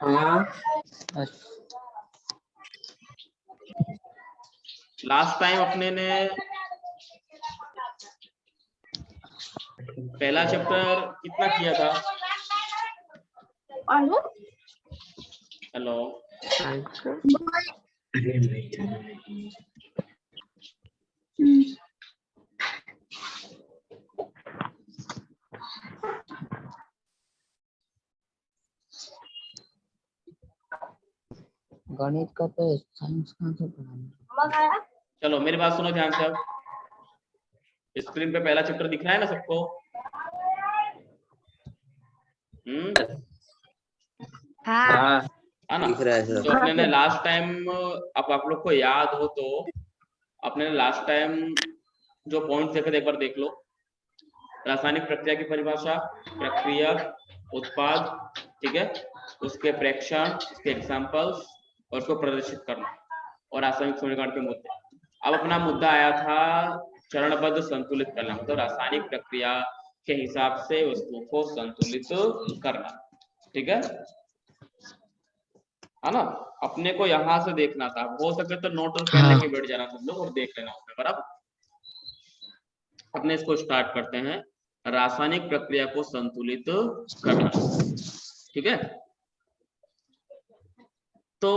हाँ। Last time अपने ने पहला चैप्टर कितना किया था? हेलो, गणित का तो साइंस कहाँ से पढ़ाना? चलो मेरी बात सुनो ध्यान से। अब स्क्रीन पे पहला चैप्टर दिख रहा है ना सबको? हाँ है ना? दिख रहा है सर। तो अपने ने लास्ट टाइम, अब आप लोग को याद हो तो अपने ने लास्ट टाइम जो पॉइंट देखे थे एक बार देख लो। रासायनिक प्रक्रिया की परिभाषा, प्रक्रिया, उत्पाद, ठीक है, उसके प्रेक्षण, उसके एग्जांपल्स और उसको प्रदर्शित करना और रासायनिक समीकरण के मुद्दे। अब अपना मुद्दा आया था चरणबद्ध संतुलित करना, मतलब रासायनिक प्रक्रिया के हिसाब से वस्तुओं को संतुलित करना, ठीक है ना? अपने को यहां से देखना था, हो सके तो नोट और पेन लेके बैठ जाना तुम लोग और देख लेना उसमें, बराबर। अपने इसको स्टार्ट करते हैं, रासायनिक प्रक्रिया को संतुलित करना, ठीक है। तो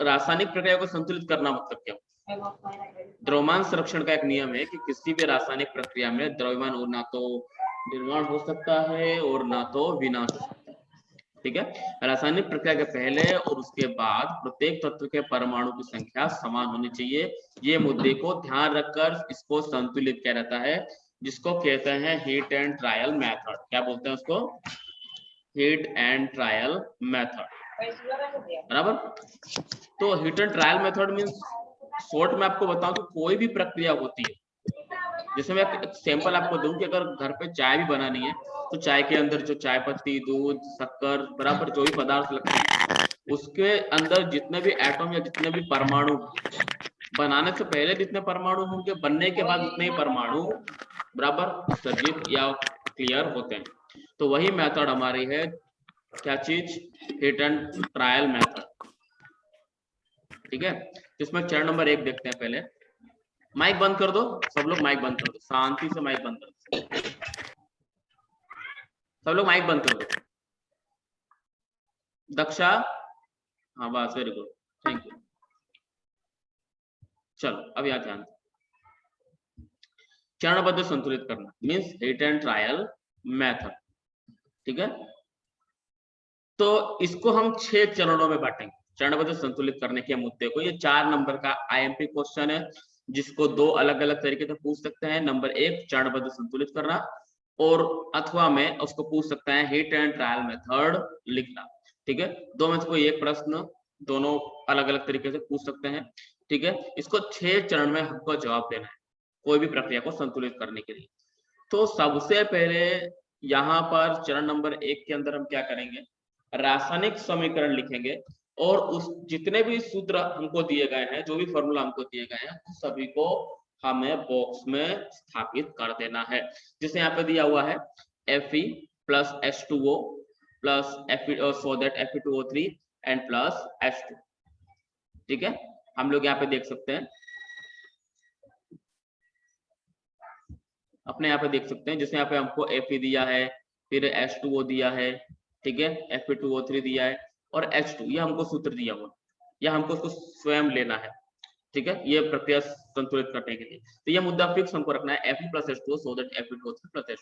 रासायनिक प्रक्रिया को संतुलित करना मतलब क्या? द्रव्यमान संरक्षण का एक नियम है कि किसी भी रासायनिक प्रक्रिया में द्रव्यमान और ना तो निर्माण हो सकता है और ना तो विनाश हो सकता है, ठीक है। रासायनिक प्रक्रिया के पहले और उसके बाद प्रत्येक तत्व के परमाणु की संख्या समान होनी चाहिए। ये मुद्दे को ध्यान रखकर इसको संतुलित किया जाता है, जिसको कहते हैं हीट एंड ट्रायल मेथड। क्या बोलते हैं उसको? हीट एंड ट्रायल मेथड, बराबर। तो heat and trial method means, short में आपको बताऊं कि कोई भी प्रक्रिया होती है, जैसे मैं एक सैंपल आपको दूं कि अगर घर पे चाय भी बनानी है तो चाय के अंदर जो चाय पत्ती, दूध, शक्कर, बराबर जो भी पदार्थ लगते हैं, उसके अंदर जितने भी एटम या जितने भी परमाणु, बनाने से पहले जितने परमाणु होंगे, बनने के बाद उतने ही परमाणु बराबर विसर्जित या क्लियर होते हैं। तो वही मेथड हमारी है, क्या चीज? हीट एंड ट्रायल मेथड, ठीक है। इसमें चरण नंबर 1 देखते हैं। पहले माइक बंद कर दो, सब लोग माइक बंद कर दो, शांति से माइक बंद कर दो, सब लोग माइक बंद कर दो। दक्षा, हाँ बस, वेरी गुड, थैंक यू। चलो अब यहाँ ध्यान, चरणबद्ध संतुलित करना means heat and trial method, ठीक है। तो इसको हम 6 चरणों में बांटेंगे, चरणबद्ध संतुलित करने के मुद्दे को। ये 4 नंबर का आईएमपी क्वेश्चन है, जिसको 2 अलग अलग तरीके से पूछ सकते हैं। नंबर 1 चरणबद्ध संतुलित करना, और अथवा में उसको पूछ सकते हैं हीट एंड ट्रायल मेथड लिखना, ठीक है। दो में से कोई एक प्रश्न दोनों अलग अलग तरीके से पूछ सकते हैं, ठीक है। इसको 6 चरण में हमको जवाब देना है कोई भी प्रक्रिया को संतुलित करने के लिए। तो सबसे पहले यहाँ पर चरण नंबर 1 के अंदर हम क्या करेंगे? रासायनिक समीकरण लिखेंगे, और उस जितने भी सूत्र हमको दिए गए हैं, जो भी फॉर्मूला हमको दिए गए हैं, उस सभी को हमें बॉक्स में स्थापित कर देना है। जिसे यहाँ पे दिया हुआ है Fe plus H2O plus so that Fe2O3 and plus H2, ठीक है। हम लोग यहाँ पे देख सकते हैं, अपने यहाँ पे देख सकते हैं, जिसमें यहाँ पे हमको Fe दिया है, फिर H2O दिया है, ठीक है, Fe2O3 दिया है, और H2, ये हमको सूत्र दिया हुआ, या हमको उसको स्वयं लेना है, ठीक है, ये प्रक्रिया संतुलित करने के लिए। तो ये मुद्दा फिक्स हमको रखना है, Fe plus H2O so that Fe2O3 plus H2,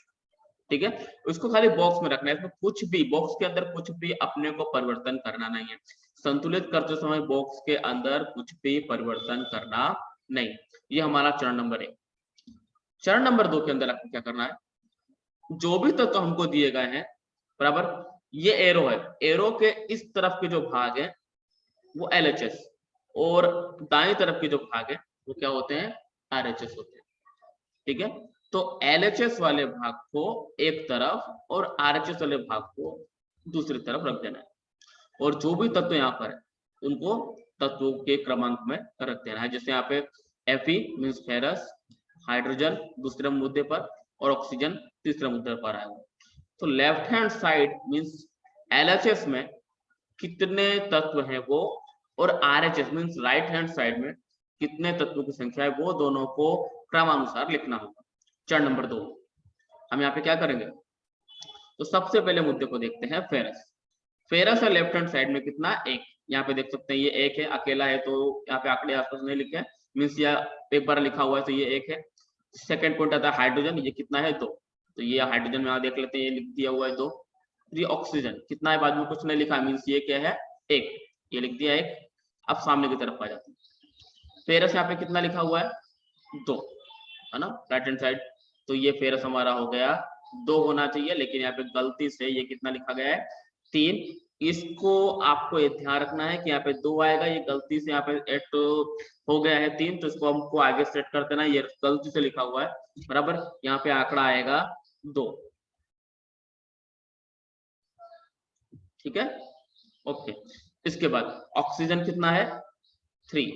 ठीक है। उसको खाली बॉक्स में रखना है, इसमें कुछ भी बॉक्स के अंदर कुछ भी अपने को परिवर्तन करना नहीं है। संतुलित करते समय बॉक्स के अंदर कुछ भी परिवर्तन करना नहीं। ये हमारा चरण नंबर 1। चरण नंबर 2 के अंदर आपको क्या करना है? जो भी तत्व हमको दिए गए हैं, बराबर, ये एरो है, एरो के इस तरफ के जो भाग है वो LHS, और दाएं तरफ के जो भाग है वो क्या होते हैं? RHS होते हैं, ठीक है। तो LHS वाले भाग को एक तरफ और RHS वाले भाग को दूसरी तरफ रख देना है, और जो भी तत्व यहाँ पर है उनको तत्वों के क्रमांक में रख देना है। जैसे यहाँ पे Fe मीन्स फेरस, हाइड्रोजन दूसरे मुद्दे पर, और ऑक्सीजन तीसरे मुद्दे पर आएगा। तो left hand side means LHS में कितने तत्व हैं वो, और RHS means right hand side में कितने तत्वों की संख्या है, वो दोनों को क्रमानुसार लिखना होगा। चरण नंबर 2 हम यहाँ पे क्या करेंगे, तो सबसे पहले मुद्दे को देखते हैं फेरस। फेरस है लेफ्ट हैंड साइड में कितना, 1। यहाँ पे देख सकते हैं ये 1 है, अकेला है तो यहाँ पे आंकड़े आसपास नहीं लिखे, मीन्स या एक बार लिखा हुआ है तो ये 1 है। सेकंड पॉइंट आता है हाइड्रोजन, ये कितना है 2, तो ये हाइड्रोजन में देख लेते हैं, ये लिख दिया हुआ है 2। ये ऑक्सीजन कितना है, बाद में कुछ नहीं लिखा, मीन्स ये क्या है 1, ये लिख दिया 1। अब सामने की तरफ आ जाते हैं, फेरस यहाँ पे कितना लिखा हुआ है 2, है ना, राइट हैंड साइड, तो ये फेरस हमारा हो गया 2 होना चाहिए, लेकिन यहाँ पे गलती से ये कितना लिखा गया है 3। इसको आपको ये ध्यान रखना है कि यहाँ पे 2 आएगा, ये गलती से यहाँ पे 8 हो गया है 3, तो इसको हमको आगे सेट कर देना, ये गलती से लिखा हुआ है बराबर, यहाँ पे आंकड़ा आएगा 2, ठीक है, ओके। इसके बाद ऑक्सीजन कितना है 3,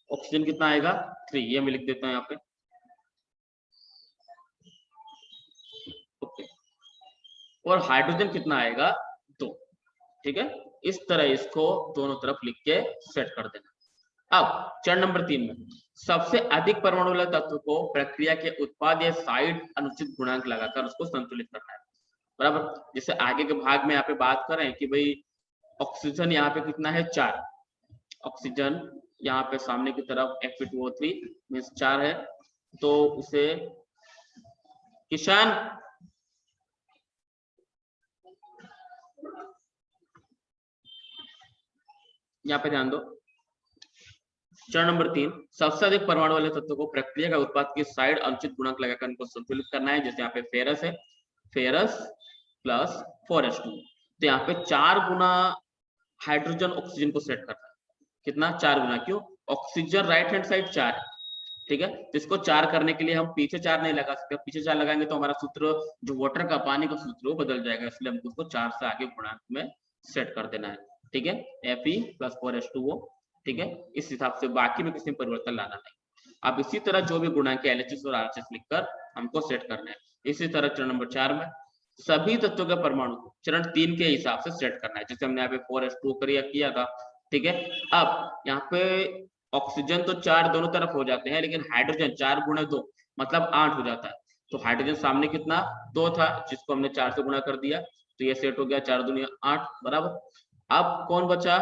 ऑक्सीजन कितना आएगा 3, ये मैं लिख देता हूं यहाँ पे, ओके। और हाइड्रोजन कितना आएगा 2, ठीक है। इस तरह इसको दोनों तरफ लिख के सेट कर देना। अब चरण नंबर 3 में सबसे अधिक परमाणु वाले तत्व को प्रक्रिया के उत्पाद या साइड अनुचित गुणांक लगाकर उसको संतुलित करना है, बराबर। जैसे आगे के भाग में यहाँ पे बात करें कि भाई ऑक्सीजन यहाँ पे कितना है 4, ऑक्सीजन यहाँ पे सामने की तरफ Fe2O3 मीन्स 4 है, तो उसे किसान यहाँ पे ध्यान दो, चरण नंबर 3 सबसे अधिक परमाणु वाले तत्व को प्रक्रिया का उत्पाद की साइड अनुचित गुणांक लगाकर उनको संतुलित करना है। जैसे यहाँ पे फेरस है, फेरस प्लस 4H2, तो यहाँ पे 4 गुना हाइड्रोजन ऑक्सीजन को सेट करना है, कितना 4 गुना, क्यों, ऑक्सीजन राइट हैंड साइड 4 है, ठीक है, तो इसको 4 करने के लिए हम पीछे 4 नहीं लगा सकते, पीछे 4 लगाएंगे तो हमारा सूत्र जो वाटर का पानी का सूत्र वो बदल जाएगा, इसलिए हमको उसको 4 से आगे गुणांक में सेट कर देना है, ठीक है, Fe प्लस 4H2O, ठीक है। इस हिसाब से बाकी में किसी में परिवर्तन लाना नहीं। अब इसी तरह जो भी गुणांक है LHS और RHS लिखकर हमको सेट करना है। इसी तरह चरण नंबर 4 में सभी तत्वों के परमाणु को चरण 3 के हिसाब से सेट करना है, जैसे हमने यहाँ पे 4H2O किया था, ठीक है। अब यहाँ पे ऑक्सीजन तो 4 दोनों तरफ हो जाते हैं, लेकिन हाइड्रोजन 4 गुणा 2 मतलब 8 हो जाता है, तो हाइड्रोजन सामने कितना 2 था, जिसको हमने 4 से गुणा कर दिया, तो ये सेट हो गया 4 दूनी 8 बराबर। अब कौन बचा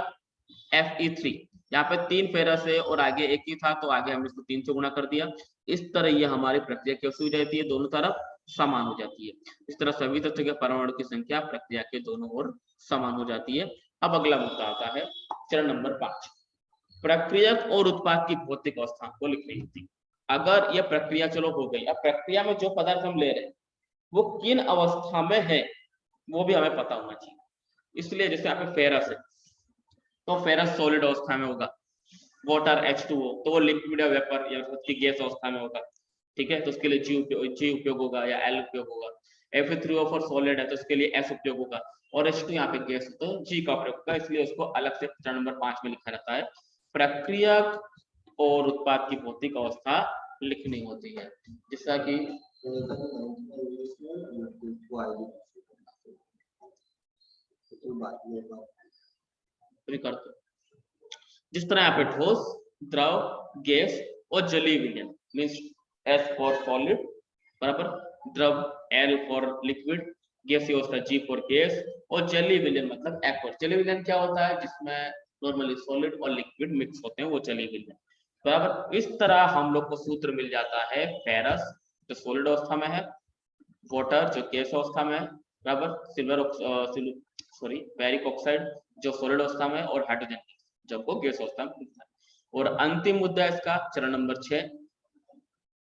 Fe3, यहाँ पे 3 फेरस है और आगे 1 ही था, तो आगे हमने इसको 3 से गुणा कर दिया। इस तरह ये हमारी प्रक्रिया कैसी हो जाती है, दोनों तरफ समान हो जाती है। इस तरह सभी तत्व के परमाणु की संख्या प्रक्रिया के दोनों ओर समान हो जाती है। अब अगला मुद्दा आता है चरण नंबर 5, प्रक्रियक और उत्पाद की भौतिक अवस्था को लिखनी होती है। अगर यह प्रक्रिया चलो हो गई, अब प्रक्रिया में जो पदार्थ हम ले रहे हैं वो किन अवस्था में है वो भी हमें पता होना चाहिए। इसलिए जैसे यहाँ पे फेरस है, तो फेरस सॉलिड अवस्था में होगा, वाटर H2O तो वो लिक्विड या वेपर या उसकी गैस अवस्था में होगा, ठीक है, तो उसके लिए G उपयोग होगा या L उपयोग होगा। Fe3O4 सॉलिड है तो इसके लिए S उपयोग होगा, और H2 यहाँ पे गैस तो G का उपयोग होगा, इसलिए उसको अलग से चरण नंबर 5 में लिखा रहता है। प्रक्रियक और उत्पाद की भौतिक अवस्था लिखनी होती है, जैसा कि जिस तरह यहाँ पे ठोस, द्रव, गैस और जलीय विलयन मीन्स S फॉर सॉलिड बराबर, द्रव L फॉर लिक्विड, गैसीय अवस्था G फॉर गैस, और जलीय विलयन मतलब एक्वस। जलीय विलयन क्या होता है, जिसमें नॉर्मली सॉलिड और लिक्विड मिक्स होते हैं, वो जलीय विलयन बराबर। इस तरह हम लोग को सूत्र मिल जाता है फेरस जो सॉलिड अवस्था में है, वाटर जो गैस अवस्था में है बराबर, फेरिक ऑक्साइड जो सॉलिड अवस्था में है, और हाइड्रोजन जब वो गैस अवस्था में मिलता है। और अंतिम मुद्दा इसका चरण नंबर 6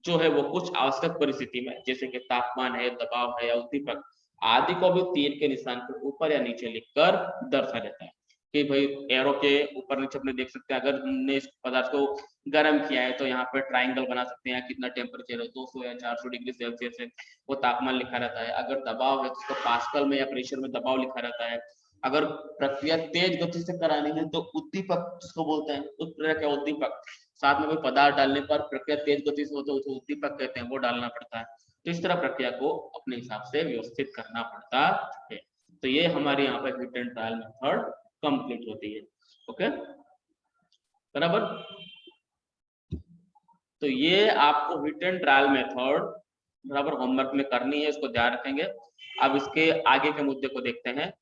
जो है वो कुछ आवश्यक परिस्थिति में जैसे कि तापमान है, दबाव है या उद्दीपक आदि को भी तीर के निशान के ऊपर या नीचे लिखकर दर्शा देता है। कि भाई एरो के ऊपर नीचे अपने देख सकते हैं, अगर हमने इस पदार्थ को गर्म किया है तो यहाँ पे ट्राइंगल बना सकते हैं, कितना टेम्परेचर है 200 या 400 डिग्री सेल्सियस है, वो तापमान लिखा रहता है। अगर दबाव है तो उसको पास्कल में या प्रेशर में दबाव लिखा रहता है। अगर प्रक्रिया तेज गति से करानी है तो उद्दीपक जिसको बोलते हैं, उत्प्रेरक या उद्दीपक, साथ में कोई पदार्थ डालने पर प्रक्रिया तेज गति से हो तो उसे उद्दीपक कहते हैं, वो डालना पड़ता है। तो इस तरह प्रक्रिया को अपने हिसाब से व्यवस्थित करना पड़ता है। तो ये हमारे यहाँ पे hit and trial method complete होती है। ओके, बराबर। तो ये आपको हिट एंड ट्रायल मेथड बराबर होमवर्क में करनी है, इसको ध्यान रखेंगे। अब इसके आगे के मुद्दे को देखते हैं।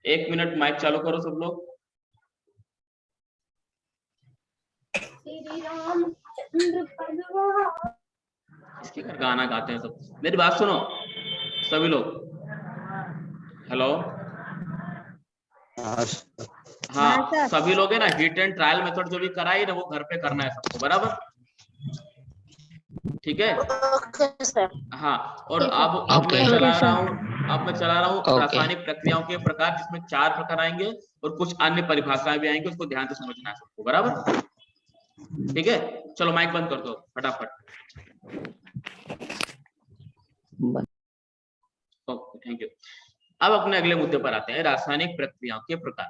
1 मिनट माइक चालू करो सब लोग। इसके घर गाना गाते हैं सब। मेरी बात सुनो सभी लोग। हेलो, हाँ सभी लोग है ना, हिट एंड ट्रायल मेथड जो भी कराई ना वो घर पे करना है सबको, बराबर। ठीक है, हाँ। और अब मैं चला रहा हूँ रासायनिक प्रक्रियाओं के प्रकार, जिसमें 4 प्रकार आएंगे और कुछ अन्य परिभाषाएं भी आएंगी, उसको ध्यान से समझना है सबको, बराबर। ठीक है, चलो माइक बंद कर दो फटाफट। Okay, thank you. अब अपने अगले मुद्दे पर आते हैं, रासायनिक प्रक्रियाओं के प्रकार,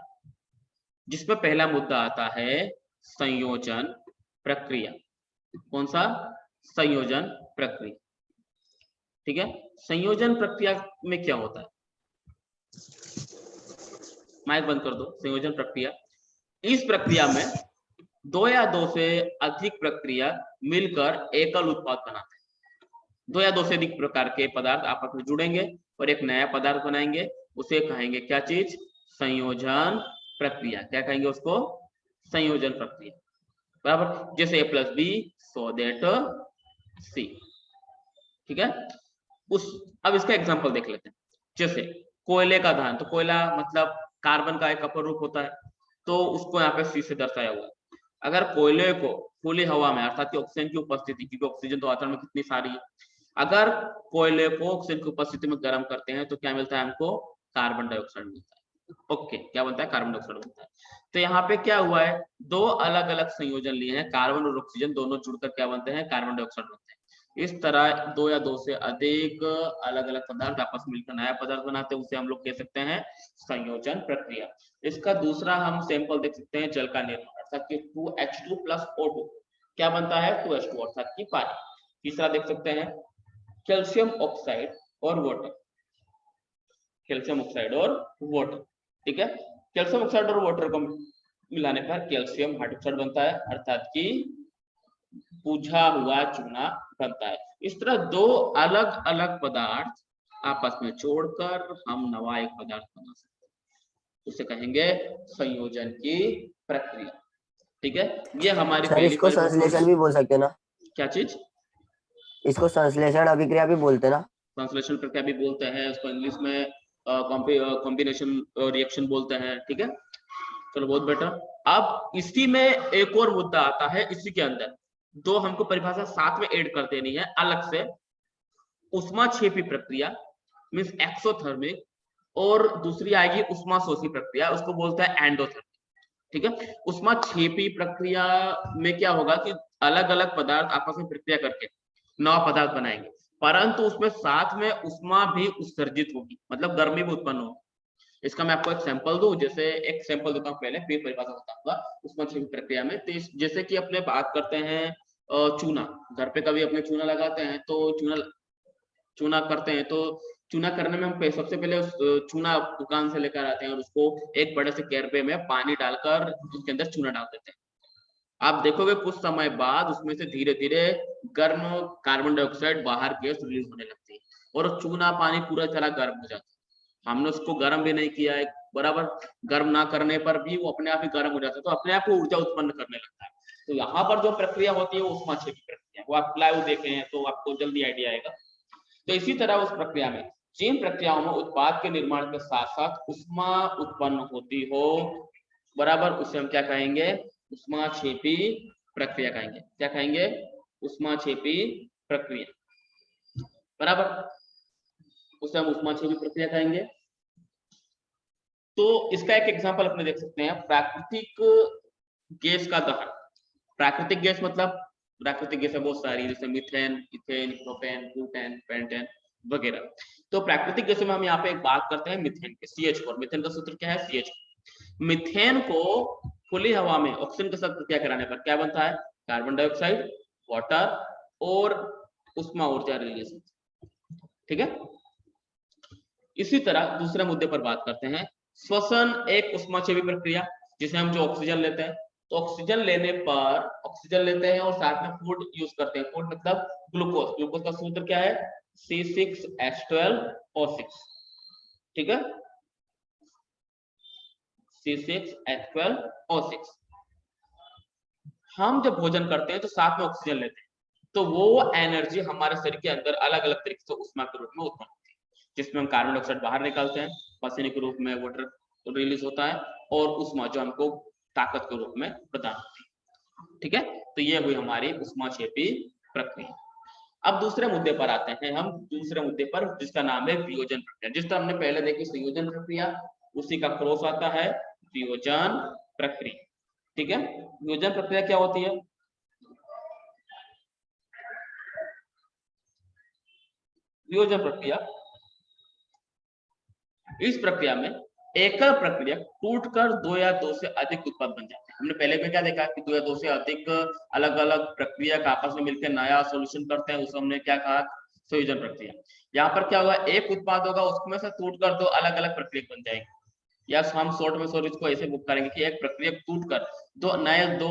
जिसमें पहला मुद्दा आता है संयोजन प्रक्रिया। कौन सा? संयोजन प्रक्रिया। ठीक है, संयोजन प्रक्रिया में क्या होता है? माइक बंद कर दो। संयोजन प्रक्रिया, इस प्रक्रिया में 2 या 2 से अधिक प्रक्रिया मिलकर एकल उत्पाद बनाते हैं। 2 या 2 से अधिक प्रकार के पदार्थ आपस में जुड़ेंगे और एक नया पदार्थ बनाएंगे, उसे कहेंगे क्या चीज? संयोजन प्रक्रिया। क्या कहेंगे उसको? संयोजन प्रक्रिया, बराबर। जैसे A+B so that C। ठीक है, अब इसका एग्जांपल देख लेते हैं। जैसे कोयले का दहन, तो कोयला मतलब कार्बन का एक अपर रूप होता है, तो उसको यहाँ पे C से दर्शाया हुआ है। अगर कोयले को खुली हवा में, अर्थात ऑक्सीजन की उपस्थिति, क्योंकि ऑक्सीजन तो वातावरण में कितनी सारी है, अगर कोयले को ऑक्सीजन की उपस्थिति में गर्म करते हैं तो क्या मिलता है हमको? कार्बन डाइऑक्साइड मिलता है। ओके, क्या बनता है? कार्बन डाइऑक्साइड बनता है। तो यहाँ पे क्या हुआ है, 2 अलग अलग संयोजन लिए हैं, कार्बन और ऑक्सीजन दोनों जुड़कर क्या बनते हैं? कार्बन डाइऑक्साइड बनते हैं। इस तरह 2 या 2 से अधिक अलग अलग पदार्थ आपस में मिलकर नया पदार्थ बनाते हैं, उसे हम लोग कह सकते हैं संयोजन प्रक्रिया। इसका दूसरा हम सैंपल देख सकते हैं, जल का निर्माण, अर्थात कि 2H2 + O2 क्या बनता है? 2H2, अर्थात की पानी। तीसरा देख सकते हैं कैल्शियम ऑक्साइड और वाटर। कैल्शियम ऑक्साइड और वाटर, ठीक है। कैल्शियम ऑक्साइड और वाटर को मिलाने पर कैल्शियम हाइड्रोक्साइड बनता है, अर्थात कि बुझा हुआ चूना बनता है। इस तरह 2 अलग अलग पदार्थ आपस में जोड़कर हम नवा एक पदार्थ बना सकते हैं, उसे कहेंगे संयोजन की प्रक्रिया। ठीक है, ये हमारी सर इसको संश्लेषण भी बोल सकते हैं ना? क्या चीज? इसको संश्लेषण अभिक्रिया भी बोलते हैं ना? संश्लेषण प्रक्रिया भी बोलते हैं, उसको इंग्लिश में कॉम्बिनेशन रिएक्शन बोलते हैं। ठीक है, चलो बहुत बेटर। अब इसी में एक और मुद्दा आता है, इसी के अंदर 2 हमको परिभाषा साथ में ऐड कर देनी है अलग से। उष्माक्षेपी प्रक्रिया मींस एक्सोथर्मिक, और दूसरी आएगी उष्माशोषी प्रक्रिया, उसको बोलते हैं एंडोथर्मिक। ठीक है, उष्माक्षेपी प्रक्रिया में क्या होगा कि अलग अलग पदार्थ आपस में प्रक्रिया करके नवा पदार्थ बनाएंगे, परंतु उसमें साथ में उष्मा भी उत्सर्जित होगी, मतलब गर्मी भी उत्पन्न होगी। इसका मैं आपको एक सैंपल दूं, जैसे एक सैंपल देता हूं, पहले फिर परिभाषा बताऊंगा उष्माक्षेपी प्रक्रिया में। तो जैसे कि अपने बात करते हैं चूना, घर पे कभी अपने चूना लगाते हैं, तो चूना करते हैं, तो चूना करने में हम सबसे पहले उस चूना दुकान से लेकर आते हैं और उसको एक बड़े से कैरबे में पानी डालकर उसके अंदर चूना डाल देते हैं। आप देखोगे कुछ समय बाद उसमें से धीरे धीरे गर्म कार्बन डाइऑक्साइड बाहर गैस रिलीज होने लगती है और चूना पानी पूरा तरह गर्म हो जाता है। हमने उसको गर्म भी नहीं किया है, बराबर। गर्म ना करने पर भी वो अपने आप ही गर्म हो जाता है, तो अपने आप को ऊर्जा उत्पन्न करने लगता है। तो यहाँ पर जो प्रक्रिया होती है वो उष्माक्षेपी प्रक्रिया, वो आप लाइव देखे हैं तो आपको जल्दी आइडिया आएगा। तो इसी तरह उस प्रक्रिया में, जिन प्रक्रियाओं में उत्पाद के निर्माण के साथ साथ उष्मा उत्पन्न होती हो, बराबर, उसे हम क्या कहेंगे? उष्माक्षेपी प्रक्रिया कहेंगे। क्या कहेंगे? उष्माक्षेपी प्रक्रिया, बराबर, उसे हम उष्माक्षेपी प्रक्रिया कहेंगे। तो इसका एक एग्जांपल अपने देख सकते हैं, प्राकृतिक गैस का दहन। प्राकृतिक गैस मतलब प्राकृतिक गैस बहुत सारी, जैसे methane, ethane, propane, butane, pentane वगैरह। तो प्राकृतिक गैस में हम यहाँ पे एक बात करते हैं मीथेन के, CH4। मीथेन का सूत्र क्या है? CH4। मीथेन को खुली हवा में ऑक्सीजन के साथ प्रक्रिया कराने पर क्या बनता है? कार्बन डाइऑक्साइड, वाटर और उष्मा ऊर्जा रिलीज। ठीक है। इसी तरह दूसरे मुद्दे पर बात करते हैं। श्वसन एक उष्माक्षेपी प्रक्रिया जिसमें हम जो ऑक्सीजन लेते हैं, तो ऑक्सीजन लेने पर ऑक्सीजन लेते हैं और साथ में फूड यूज करते हैं। फूड मतलब ग्लूकोज। ग्लूकोज का सूत्र क्या है? C6H12O6। ठीक है, C6H12O6। हम जब भोजन करते हैं तो साथ में ऑक्सीजन लेते हैं, तो वो एनर्जी हमारे शरीर के अंदर अलग अलग तरीके से ऊष्मा के रूप में उत्पन्न होती है, जिसमें हम कार्बन डाइऑक्साइड बाहर निकालते हैं, पसीने के रूप में वाटर रिलीज होता है, और ऊष्मा जो हमको ताकत के रूप में प्रदान होती है। ठीक है, तो ये हुई हमारी ऊष्माक्षेपी प्रक्रिया। अब दूसरे मुद्दे पर आते हैं हम, दूसरे मुद्दे पर जिसका नाम है वियोजन प्रक्रिया। जिस तरह हमने पहले देखी संयोजन प्रक्रिया, उसी का क्रॉस आता है वियोजन प्रक्रिया। ठीक है, वियोजन प्रक्रिया क्या होती है? वियोजन प्रक्रिया, इस प्रक्रिया में एकल प्रक्रिया टूटकर दो या दो से अधिक उत्पाद बन जाते हैं। हमने पहले में क्या देखा कि दो या दो से अधिक अलग अलग प्रक्रिया का आपस में मिलकर नया सॉल्यूशन करते हैं, उसको हमने क्या कहा? संयोजन प्रक्रिया। यहाँ पर क्या होगा? एक उत्पाद होगा, उसमें से टूटकर दो अलग अलग प्रक्रिया बन जाएगी, या हम शॉर्ट में सॉरी इसको ऐसे बुक करेंगे कि एक प्रक्रिया टूटकर दो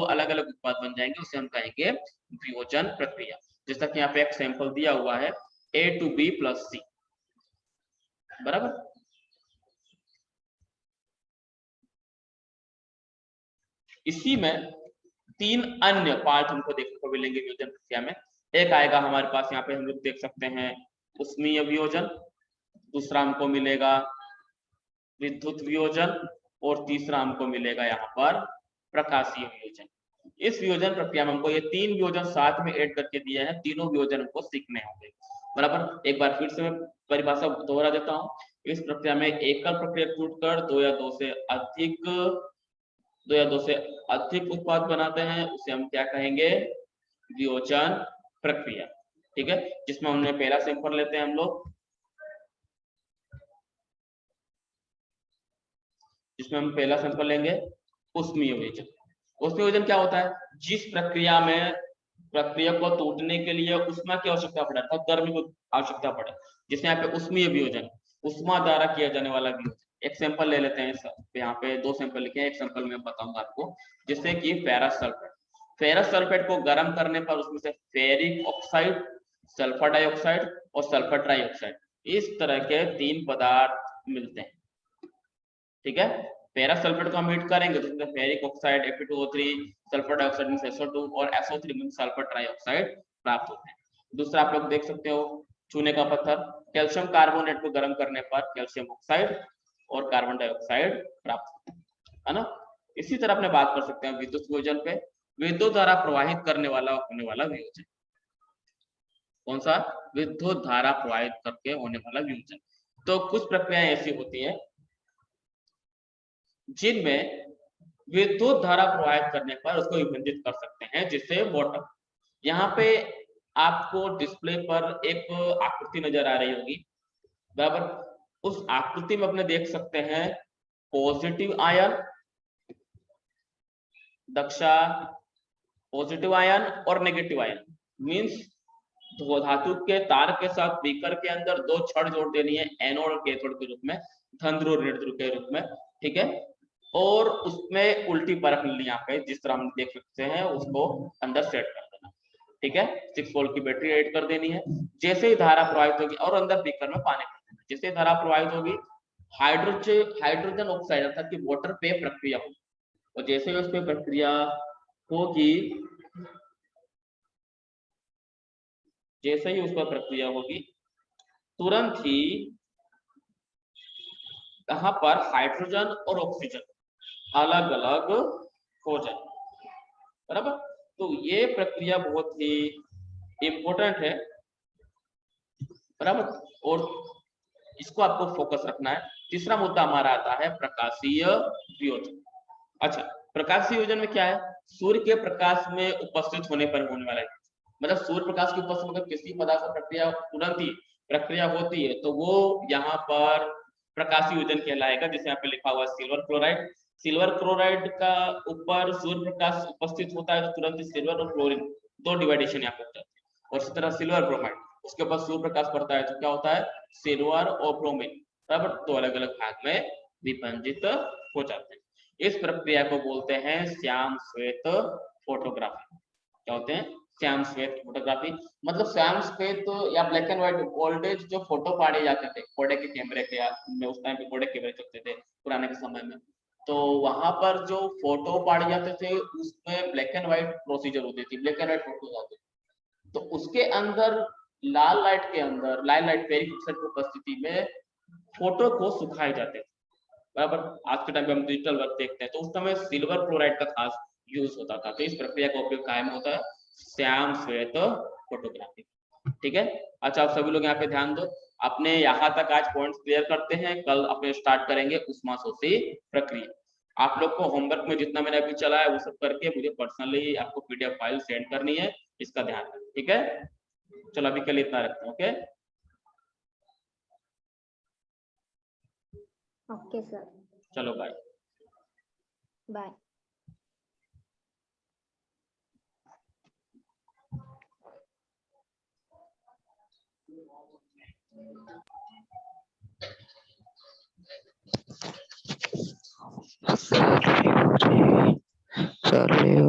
अलग अलग उत्पाद बन जाएंगे, उसे हम कहेंगे वियोजन प्रक्रिया। जैसा कि यहाँ पे एक सैंपल दिया हुआ है A to B plus C, बराबर। इसी में तीन अन्य पार्ट हमको देखने को मिलेंगे वियोजन प्रक्रिया में। एक आएगा हमारे पास, यहाँ पे हम लोग देख सकते हैं उष्मीय वियोजन, दूसरा हमको मिलेगा विद्युत वियोजन, और तीसरा हमको मिलेगा यहाँ पर प्रकाशीय वियोजन। इस वियोजन प्रक्रिया में हमको ये तीन वियोजन साथ में ऐड करके दिए हैं, तीनों वियोजन हमको सीखने होंगे, बराबर। एक बार फिर से मैं परिभाषा दोहरा देता हूँ। इस प्रक्रिया में एकल प्रक्रिया टूटकर दो या दो से अधिक उत्पाद बनाते हैं, उसे हम क्या कहेंगे? वियोजन प्रक्रिया। ठीक है, जिसमें हमने पहला सैंपल लेते हैं हम लोग, जिसमें हम पहला सैंपल लेंगे उष्मीय वियोजन। उष्मीय वियोजन क्या होता है? जिस प्रक्रिया में प्रक्रिया को टूटने के लिए उष्मा की आवश्यकता पड़े, अर्थात गर्मी की आवश्यकता पड़े, जिसमें यहाँ पे उष्मीय वियोजन, उष्मा द्वारा किया जाने वाला वियोजन। एक सैंपल ले लेते हैं, यहाँ पे दो सैंपल लिखे हैं, एक सैंपल में बताऊंगा आपको, जैसे कि फेरस सल्फेट। फेरस सल्फेट को गर्म करने पर उसमें से फेरिक ऑक्साइड, सल्फर डाइऑक्साइड और सल्फर ट्राइऑक्साइड, इस तरह के तीन पदार्थ मिलते हैं। ठीक है, फेरस सल्फेट को हम हीट करेंगे तो उसमें ferric oxide Fe2O3, sulphur dioxide में SO2 और SO3 में सल्फर ट्राइऑक्साइड प्राप्त होते हैं। दूसरा आप लोग देख सकते हो चूने का पत्थर, कैल्शियम कार्बोनेट को गर्म करने पर कैल्शियम ऑक्साइड और कार्बन डाइऑक्साइड प्राप्त होते हैं, है ना। इसी तरह अपने बात कर सकते हैं विद्युत वियोजन पे। विद्युत धारा प्रवाहित करने वाला होने वाला वियोजन, कौन सा? विद्युत धारा प्रवाहित करके होने वाला वियोजन। तो कुछ प्रक्रियाएं ऐसी होती है जिनमें विद्युत धारा प्रवाहित करने पर उसको विभाजित कर सकते हैं, जिससे वाटर। यहाँ पे आपको डिस्प्ले पर एक आकृति नजर आ रही होगी, बराबर। उस आकृति में अपने देख सकते हैं positive ion, Daksha positive ion और नेगेटिव आयन, मींस धातु के तार के साथ बीकर के अंदर दो छड़ जोड़ देनी है, एनोड और कैथोड के रूप में, धन ध्रुव ऋण ध्रुव के रूप में। ठीक है, और उसमें उल्टी परख लेनी यहाँ पे, जिस तरह हम देख सकते हैं, उसको अंदर सेट कर देना। ठीक है, 6 वोल्ट की बैटरी ऐड कर देनी है। जैसे ही धारा प्रवाहित होगी, और अंदर बीकर में पानी कर देना, जैसे ही धारा प्रवाहित होगी हाइड्रोजन ऑक्साइड अर्थात कि वाटर पे प्रक्रिया होगी, और जैसे ही उस पर प्रक्रिया होगी, जैसे ही उस पर प्रक्रिया होगी, तुरंत ही यहाँ पर हाइड्रोजन और ऑक्सीजन अलग अलग हो जाए, बराबर। तो ये प्रक्रिया बहुत ही इंपॉर्टेंट है, बराबर, और इसको आपको फोकस रखना है। तीसरा मुद्दा हमारा आता है प्रकाशीय वियोजन। अच्छा, प्रकाशीय वियोजन में क्या है? सूर्य के प्रकाश में उपस्थित होने पर होने वाला है, मतलब सूर्य प्रकाश की उपस्थिति में किसी पदार्थ की प्रक्रिया तुरंत ही प्रक्रिया होती है, तो वो यहाँ पर प्रकाशीय वियोजन कहलाएगा। जैसे यहाँ पे लिखा हुआ है सिल्वर क्लोराइड। सिल्वर क्लोराइड का ऊपर सूर्य प्रकाश उपस्थित होता है, तो तुरंत सिल्वर और क्लोरीन दो डिवाइडेशन यहाँ पे होता है। और इसी तरह सिल्वर ब्रोमाइड, उसके ऊपर सूर्य प्रकाश पड़ता है तो क्या होता है, सिल्वर और ब्रोमीन बराबर दो अलग अलग भाग में विभाजित हो जाते हैं। इस प्रक्रिया को बोलते हैं श्याम श्वेत फोटोग्राफी। क्या होते हैं, श्याम श्वेत फोटोग्राफी। मतलब श्याम श्वेत या black and white old age जो फोटो पाड़े जाते थे कोडे के कैमरे के में, उस टाइम पे कोडे कैमरे चलते थे पुराने के समय में, तो वहां पर जो फोटो पाड़े जाते थे उसमें ब्लैक एंड व्हाइट प्रोसीजर होती थी, ब्लैक एंड व्हाइट फोटो आते थे, तो उसके अंदर लाल लाइट के अंदर लाल लाइट वेरी फिक्सेड की उपस्थिति में फोटो को सुखाए जाते थे बराबर। आज के टाइम पे हम डिजिटल वर्क देखते हैं तो उस समय सिल्वर क्लोराइड का खास यूज होता था। तो इस प्रक्रिया का उपयोग कायम होता है श्याम श्वेत फोटोग्राफी। ठीक है, अच्छा आप सभी लोग यहाँ पे ध्यान दो, अपने यहाँ तक आज पॉइंट्स क्लियर करते हैं, कल अपने स्टार्ट करेंगे उष्माशोषी प्रक्रिया। आप लोग को होमवर्क में जितना मैंने अभी चला है वो सब करके मुझे पर्सनली आपको पीडीएफ फाइल सेंड करनी है, इसका ध्यान रखें। ठीक है, चलो अभी के लिए इतना रखते हैं। ओके ओके सर, चलो बाय। बाय। चलिए